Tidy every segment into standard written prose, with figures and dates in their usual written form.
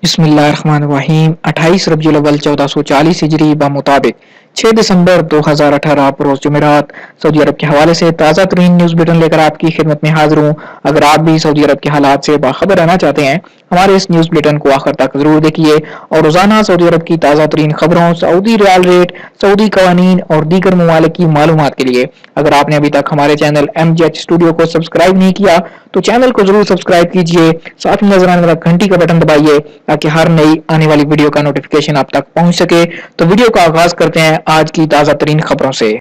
बिस्मिल्लाहिर्रहमानिर्रहीम 28 रबीउल अव्वल 1440 हिजरी मुताबिक 6 दिसंबर 2018 रोज जुमेरात सऊदी अरब के हवाले से ताज़ा तरीन न्यूज बुलेटिन लेकर आपकी खिदमत में हाजिर हूँ। अगर आप भी सऊदी अरब के हालात से बाखबर रहना चाहते हैं, हमारे इस न्यूज बुलेटिन को आखिर तक जरूर देखिए और रोजाना सऊदी अरब की ताज़ा तरीन खबरों, सऊदी रियाल रेट, सऊदी कवानीन और दीगर ममालिक की मालूमात के लिए अगर आपने अभी तक हमारे चैनल MGH स्टूडियो को सब्सक्राइब नहीं किया तो चैनल को जरूर सब्सक्राइब कीजिए। साथ ही नजर आने वाला घंटी का बटन दबाइए ताकि हर नई आने वाली वीडियो का नोटिफिकेशन आप तक पहुंच सके। तो वीडियो का आगाज करते हैं आज की ताजा तरीन खबरों से।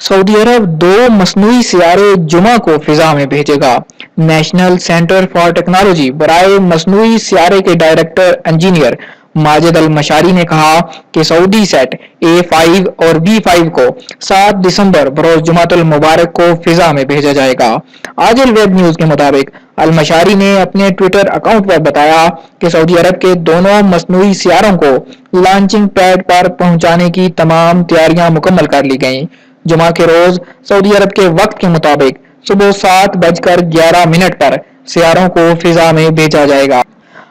सऊदी अरब 2 मसनूई सियारे जुमा को फिजा में भेजेगा। नेशनल सेंटर फॉर टेक्नोलॉजी बराए मसनूई सियारे के डायरेक्टर इंजीनियर माजिद अल मशारी ने कहा कि सऊदी सेट A5 और B5 को 7 दिसंबर बरोज जुमातुल मुबारक को फिजा में भेजा जाएगा। आजिल वेब न्यूज के मुताबिक अल मशारी ने अपने ट्विटर अकाउंट पर बताया कि सऊदी अरब के दोनों मसनूई सियारों को लॉन्चिंग पैड पर पहुंचाने की तमाम तैयारियां मुकम्मल कर ली गईं। जुमा के रोज सऊदी अरब के वक्त के मुताबिक सुबह 7:11 पर सियारों को फिजा में भेजा जाएगा।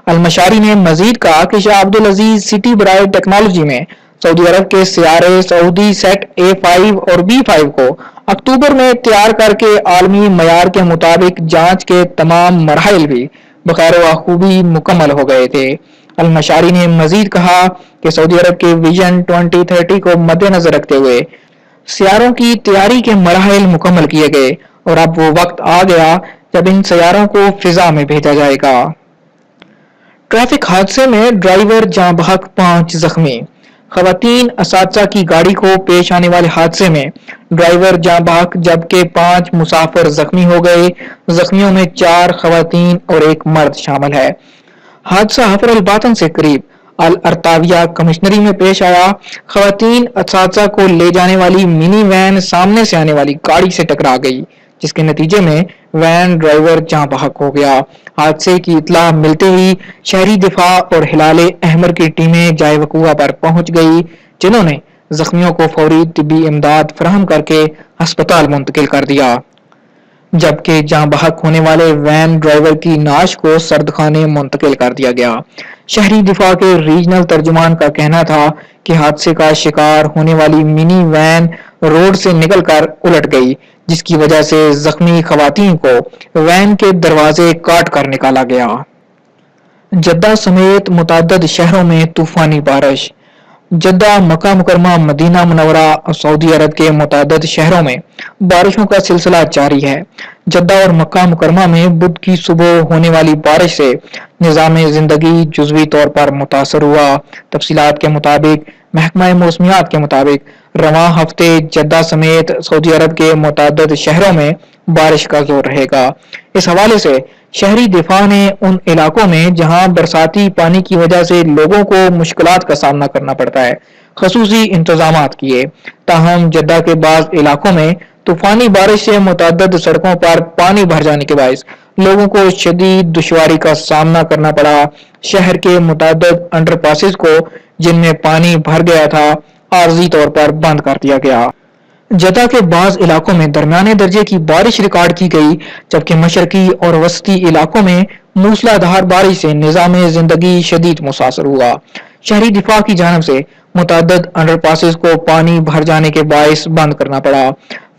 अल-मशारी ने मजीद कहा कि शाह अब्दुल अजीज सिटी बराए टेक्नोलॉजी में सऊदी अरब के सियारे सऊदी सेट A5 और B5 को अक्टूबर में तैयार करके आलमी मयार के मुताबिक जांच के तमाम मरहल भी बखैर खूबी मुकम्मल हो गए थे। अल-मशारी ने मजीद कहा कि सऊदी अरब के विजन 2030 को मद्देनजर रखते हुए सियारों की तैयारी के मरहल मुकम्मल किए गए और अब वो वक्त आ गया जब इन सियारों को फिजा में भेजा जाएगा। ट्रैफिक हादसे में ड्राइवर जाँ बहक 5 जख्मी। खवातीन असातिज़ा की गाड़ी को पेश आने वाले हादसे में ड्राइवर जाँ बहक जबकि 5 मुसाफिर जख्मी हो गए। जख्मियों में 4 खवातीन और 1 मर्द शामिल है। हादसा हफर अल बातन से करीब अल अर्ताविया कमिश्नरी में पेश आया। खवातीन असातिज़ा को ले जाने वाली मिनी वैन सामने से आने वाली गाड़ी से टकरा गई, जिसके नतीजे में वैन ड्राइवर जाँ बहक हो गया। हादसे की इतला मिलते ही शहरी दिफा और हिलाले अहमर की टीमें जाए वकूआ पर पहुंच गई, जिन्होंने जख्मियों को फौरी तिब्बी इमदाद फराहम करके अस्पताल मुंतकिल कर दिया, जबकि जाँ बहक होने वाले वैन ड्राइवर की नाश को सर्दखाने मुंतकिल कर दिया गया। शहरी दिफा के रीजनल तर्जुमान का कहना था कि हादसे का शिकार होने वाली मिनी वैन रोड से निकलकर उलट गई, जिसकी वजह से जख्मी खवातीन को वैन के दरवाजे काट कर निकाला गया। जद्दा समेत मुतअद्दिद शहरों में तूफानी बारिश। जद्दा, मक्का मुकरमा, मदीना मुनव्वरा और सऊदी अरब के मुतअद्दिद शहरों में बारिशों का सिलसिला जारी है। जद्दा और मक्का मुकरमा में बुध की सुबह होने वाली बारिश से निज़ाम जिंदगी जुज़वी तौर पर मुतासर हुआ। तफसीलात के मुताबिक महकमा मौसमियात के मुताबिक रवां हफ्ते जद्दा समेत सऊदी अरब के मुतअद्दिद शहरों में बारिश का जोर रहेगा। इस हवाले से शहरी दिफा ने उन इलाकों में जहां बरसाती पानी की वजह से लोगों को मुश्किलात का सामना करना पड़ता है, खसूसी इंतजामात किए। ताहम जद्दा के बाज़ इलाकों में तूफानी बारिश से मुतअद्दिद सड़कों पर पानी भर जाने के बायस लोगों को शदीद दुश्वारी का सामना करना पड़ा। शहर के मुतअद्दिद अंडरपासेस को जिनमें पानी भर गया था आर्जी तौर पर बंद कर दिया गया। जद्दा के बाज़ इलाकों में दरमियाने दर्जे की बारिश रिकॉर्ड की गई, जबकि मशरकी और वस्ती इलाकों में मूसलाधार बारिश से निज़ाम जिंदगी शदीद मुतासर हुआ। शहरी दिफा की जानिब से मुतअद्दिद अंडरपासेस को पानी भर जाने के बायस बंद करना पड़ा।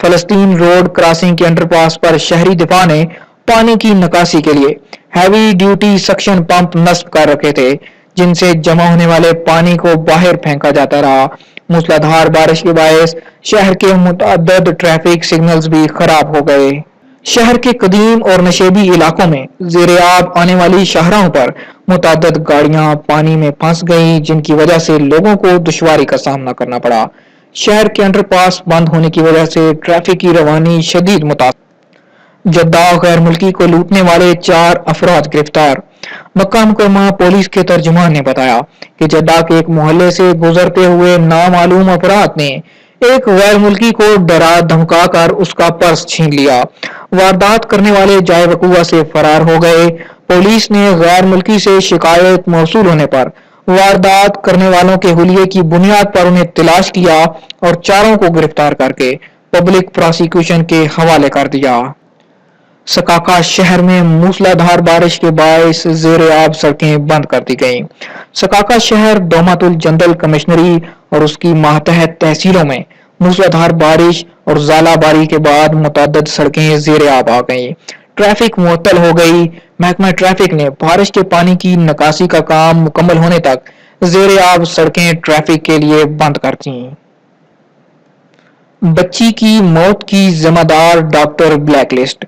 फलस्तीन रोड क्रॉसिंग के अंडरपास पर शहरी दिफा ने पानी की निकासी के लिए हैवी ड्यूटी सक्शन पंप नस्ब कर रखे थे, जिनसे जमा होने वाले पानी को बाहर फेंका जाता रहा। मूसलाधार बारिश के बायस शहर के मुतअद्दिद ट्रैफिक सिग्नल्स भी खराब हो गए। शहर के कदीम और नशेबी इलाकों में ज़ेर-ए-आब आने वाली शाहराहों पर मुतअद्दिद गाड़ियां पानी में फंस गईं, जिनकी वजह से लोगों को दुश्वारी का सामना करना पड़ा। शहर के अंडरपास बंद होने की वजह से ट्रैफिक की रवानी शदीद मुतासर। जद्दा गैर मुल्की को लूटने वाले 4 अफराद गिरफ्तार। मक्का मुकरमा पुलिस के तर्जुमान ने बताया कि जद्दा के एक मोहल्ले से गुजरते हुए नामालूम अफराद ने एक गैर मुल्की को डरा धमका कर उसका पर्स छीन लिया। वारदात करने वाले जाए वकूआ से फरार हो गए। पुलिस ने गैर मुल्की से शिकायत मौसूल होने पर वारदात करने वालों के हुलिये की बुनियाद पर उन्हें तलाश किया और चारों को गिरफ्तार करके पब्लिक प्रोसिक्यूशन के हवाले कर दिया। सकाका शहर में मूसलाधार बारिश के बायस जेर आब सड़कें बंद कर दी गईं। सकाका शहर, दोमातुल जंदल कमिश्नरी और उसकी मातहत तहसीलों में मूसलाधार बारिश और ज़ालाबारी के बाद मुतअद्दिद सड़कें जेर आब आ गईं। ट्रैफिक मुअत्तल हो गई। महकमा ट्रैफिक ने बारिश के पानी की निकासी का काम मुकम्मल होने तक जेर आब सड़कें ट्रैफिक के लिए बंद कर दी। बच्ची की मौत की जिम्मेदार डॉक्टर ब्लैकलिस्ट।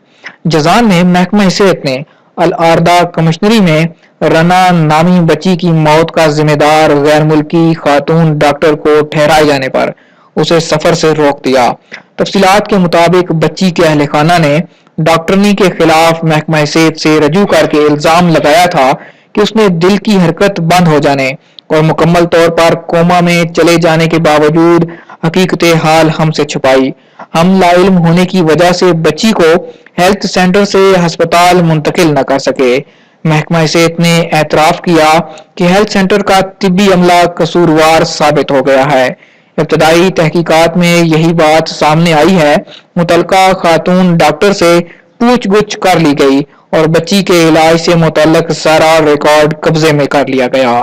जजान में महकमा सेहत ने अल आरदा कमिश्नरी में रना नामी बच्ची की मौत का जिम्मेदार गैर मुल्की खातून डॉक्टर को ठहराए जाने पर उसे सफर से रोक दिया। तफसीलात के मुताबिक बच्ची के अहले खाना ने डॉक्टरनी के खिलाफ महकमा सेहत से रजू करके इल्जाम लगाया था कि उसने दिल की हरकत बंद हो जाने और मुकम्मल तौर पर कोमा में चले जाने के बावजूद हकीकत हाल हमसे छुपाई। हम लाइल्म होने की वजह से बच्ची को हेल्थ सेंटर से अस्पताल मुंतकिल न कर सके। महकमा सेहत ने एतराफ किया कि हेल्थ सेंटर का तिब्बी अमला कसूरवार साबित हो गया है। इब्तदाई तहकीकात में यही बात सामने आई है। मुतलका खातून डॉक्टर से पूछ गुछ कर ली गई और बच्ची के इलाज से मुतल्लक सारा रिकॉर्ड कब्जे में कर लिया गया।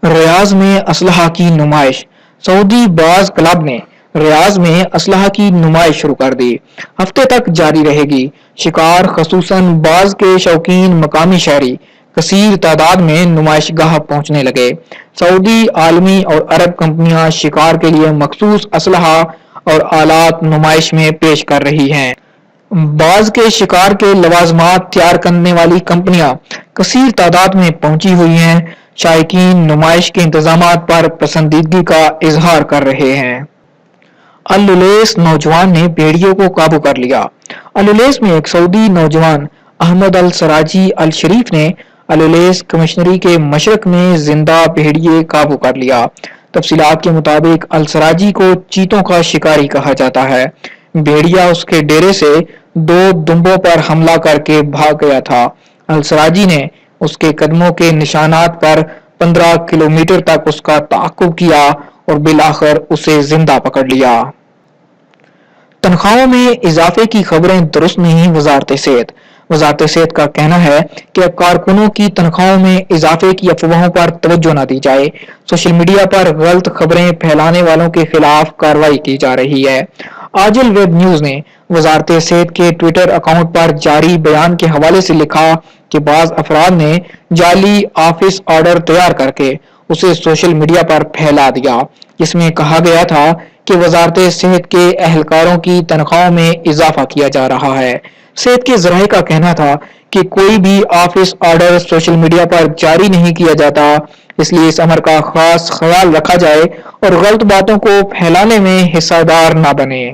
रियाज में असलहा की नुमाइश। सऊदी बाज क्लब ने रियाज में असलहा की नुमाइश शुरू कर दी। हफ्ते तक जारी रहेगी। शिकार खसूसन बाज के शौकीन मकामी शहरी कसीर तादाद में नुमाइशगाह पहुंचने लगे। सऊदी, आलमी और अरब कंपनियां शिकार के लिए मखसूस असलहा और आलात नुमाइश में पेश कर रही हैं। बाज के शिकार के लवाजमात तैयार करने वाली कंपनियां कसीर तादाद में पहुंची हुई हैं। शायकीन नुमाइश के इंतजामात पर पसंदीदगी का इजहार कर रहे हैं। अल-उलैस नौजवान ने भेड़ियों को काबू कर लिया। अल-उलैस में एक सऊदी नौजवान अहमद अल सराजी अल शरीफ ने अल-उलैस कमिश्नरी के मशरक में जिंदा भेड़िए काबू कर लिया। तफसीलात के मुताबिक अल सराजी को चीतों का शिकारी कहा जाता है। भेड़िया उसके डेरे से 2 दुम्बों पर हमला करके भाग गया था। अल सराजी ने उसके कदमों के निशानात पर 15 किलोमीटर तक उसका ताक़ुब किया और बिलाखिर उसे जिंदा पकड़ लिया। तनख्वाहों में इजाफे की खबरें दुरुस्त नहीं। वजारत सेहत का कहना है कि कारकुनों की तनख्वाहों में इजाफे की अफवाहों पर तवज्जो न दी जाए। सोशल मीडिया पर गलत खबरें फैलाने वालों के खिलाफ कार्रवाई की जा रही है। आजिल वेब न्यूज ने वजारत सेहत के ट्विटर अकाउंट पर जारी बयान के हवाले से लिखा कि बाज अफराद ने जाली ऑफिस ऑर्डर तैयार करके उसे सोशल मीडिया पर फैला दिया, जिसमें कहा गया था कि वजारत सेहत के एहलकारों की तनख्वाहों में इजाफा किया जा रहा है। सेहत के ज़राए का कहना था कि कोई भी ऑफिस ऑर्डर सोशल मीडिया पर जारी नहीं किया जाता, इसलिए इस अमर का खास ख्याल रखा जाए और गलत बातों को फैलाने में हिस्सेदार न बने।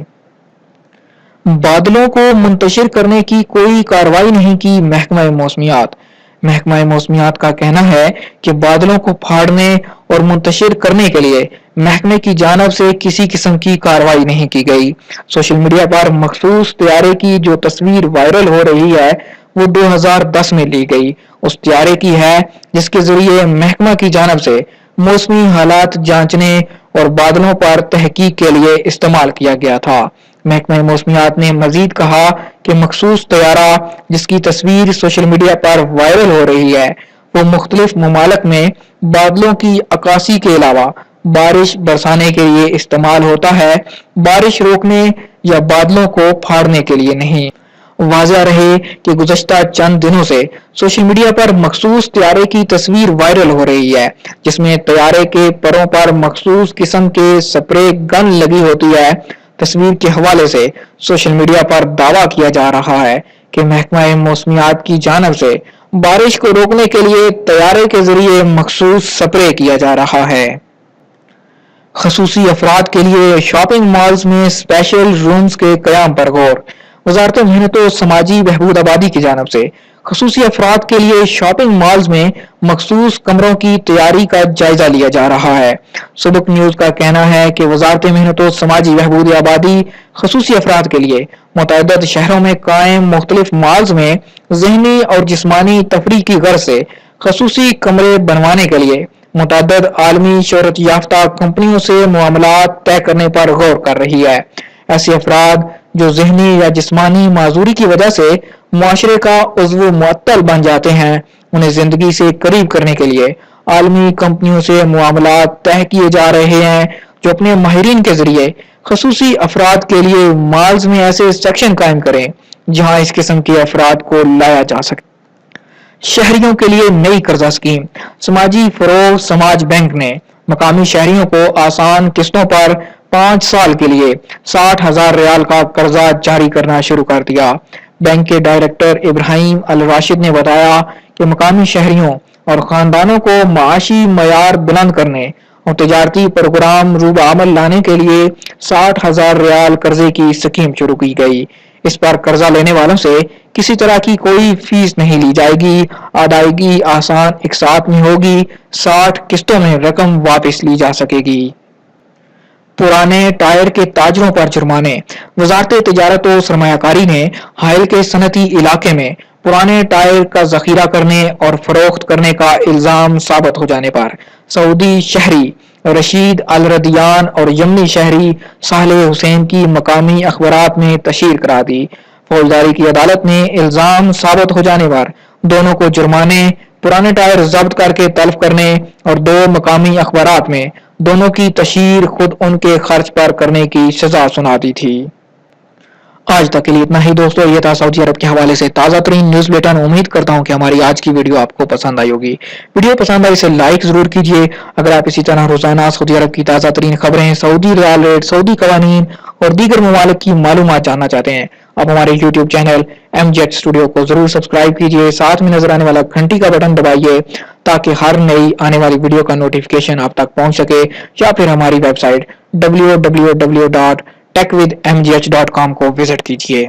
बादलों को मुंतशिर करने की कोई कार्रवाई नहीं की महकमा मौसमियात। महकमा मौसमियात का कहना है कि बादलों को फाड़ने और मुंतशिर करने के लिए महकमे की जानिब से किसी किस्म की कार्रवाई नहीं की गई। सोशल मीडिया पर मखसूस तैयारे की जो तस्वीर वायरल हो रही है वो 2010 में ली गई उस तैयारे की है जिसके जरिए महकमा की जानिब से मौसमी हालात जांचने और बादलों पर तहकीक के लिए इस्तेमाल किया गया था। महकमा मौसमियात ने मजीद कहा कि मखसूस तैयारा जिसकी तस्वीर सोशल मीडिया पर वायरल हो रही है वो मुख्तलिफ ममालिक में बादलों की अक्कासी के अलावा बारिश बरसाने के लिए इस्तेमाल होता है, बारिश रोकने या बादलों को फाड़ने के लिए नहीं। वाज़ेह रहे कि गुज़श्ता चंद दिनों से सोशल मीडिया पर मखसूस तैयारे की तस्वीर वायरल हो रही है जिसमें तैयारे के परों पर मखसूस किस्म के स्प्रे गन लगी होती है। तस्वीर के हवाले से सोशल मीडिया पर दावा किया जा रहा है कि महकमा मौसमियात की जानिब से बारिश को रोकने के लिए तैयारे के जरिए मखसूस स्प्रे किया जा रहा है। खसूसी अफराद के लिए शॉपिंग मॉल्स में स्पेशल रूम्स के कयाम पर गौर। वजारत मेहनत और समाजी बहबूद आबादी की जानिब से खसूसी अफराद के लिए शॉपिंग मॉल्स में मखसूस कमरों की तैयारी का जायजा लिया जा रहा है। सुबक न्यूज का कहना है कि वजारत मेहनत और समाजी बहबूद आबादी खसूसी अफराद के लिए मुतअद्दिद शहरों में कायम मुख्तलिफ मॉल्स में ज़हनी और जिस्मानी तफरीह की गर्ज से खसूसी कमरे बनवाने के लिए मुतअद्दिद आलमी शोहरत याफ्ता कंपनियों से मामलात तय करने पर गौर कर रही है। ऐसे अफराद जो ज़हनी या जिस्मानी माजूरी की वजह से मुआशरे का उज़्व मुअत्तल बन जाते हैं, उन्हें ज़िंदगी से करीब करने के लिए आलमी कंपनियों से मामलात तय किए जा रहे हैं, जो अपने माहिरीन के जरिए खसूसी अफराद के लिए माल्स में ऐसे सेक्शन कायम करें जहां इस किस्म के अफराद को लाया जा सके। शहरियों के लिए नई कर्जा स्कीम। समाजी फरोग समाज बैंक ने मकामी शहरियों को आसान किस्तों पर 5 साल के लिए 60,000 रियाल का कर्जा जारी करना शुरू कर दिया। बैंक के डायरेक्टर इब्राहिम अल राशिद ने बताया कि मकामी शहरियों और खानदानों को माशी मयार बुलंद करने और तजारती प्रोग्राम रूबअमल लाने के लिए 60,000 रियाल कर्जे की स्कीम शुरू की गई। इस पर कर्जा लेने वालों से किसी तरह की कोई फीस नहीं ली जाएगी। अदायगी आसान एक साथ में होगी। 60 किस्तों में रकम वापस ली जा सकेगी। पुराने टायर के ताजरों पर जुर्माने। वजारत तिजारत और सरमायाकारी ने हाइल के सनती इलाके में पुराने टायर का जखीरा करने और फरोख्त करने का इल्जाम साबित हो जाने पर सऊदी शहरी रशीद अल रदियान और यमनी शहरी सालेह हुसैन की मकामी अखबारात में तशहीर करा दी। फौजदारी की अदालत ने इल्जाम साबित हो जाने पर दोनों को जुर्माने, पुराने टायर जब्त करके तलब करने और 2 मकामी अखबारात में दोनों की तशहीर खुद उनके खर्च पर करने की सजा सुना दी थी। आज तक के लिए इतना ही दोस्तों। ये था सऊदी अरब के हवाले से ताज़ा तरीन न्यूज बुलेटिन। उम्मीद करता हूँ कि हमारी आज की वीडियो आपको पसंद आई होगी। वीडियो पसंद आई इसे लाइक जरूर कीजिए। अगर आप इसी तरह रोजाना सऊदी अरब की ताज़ा तरीन खबरें, सऊदी रियाल रेट, सऊदी कवानीन और दीगर ममालिक की मालूमात जानना चाहते हैं, आप हमारे यूट्यूब चैनल MZ स्टूडियो को जरूर सब्सक्राइब कीजिए। साथ में नजर आने वाला घंटी का बटन दबाइए ताकि हर नई आने वाली वीडियो का नोटिफिकेशन आप तक पहुंच सके, या फिर हमारी वेबसाइट www.techwithmgh.com को विजिट कीजिए।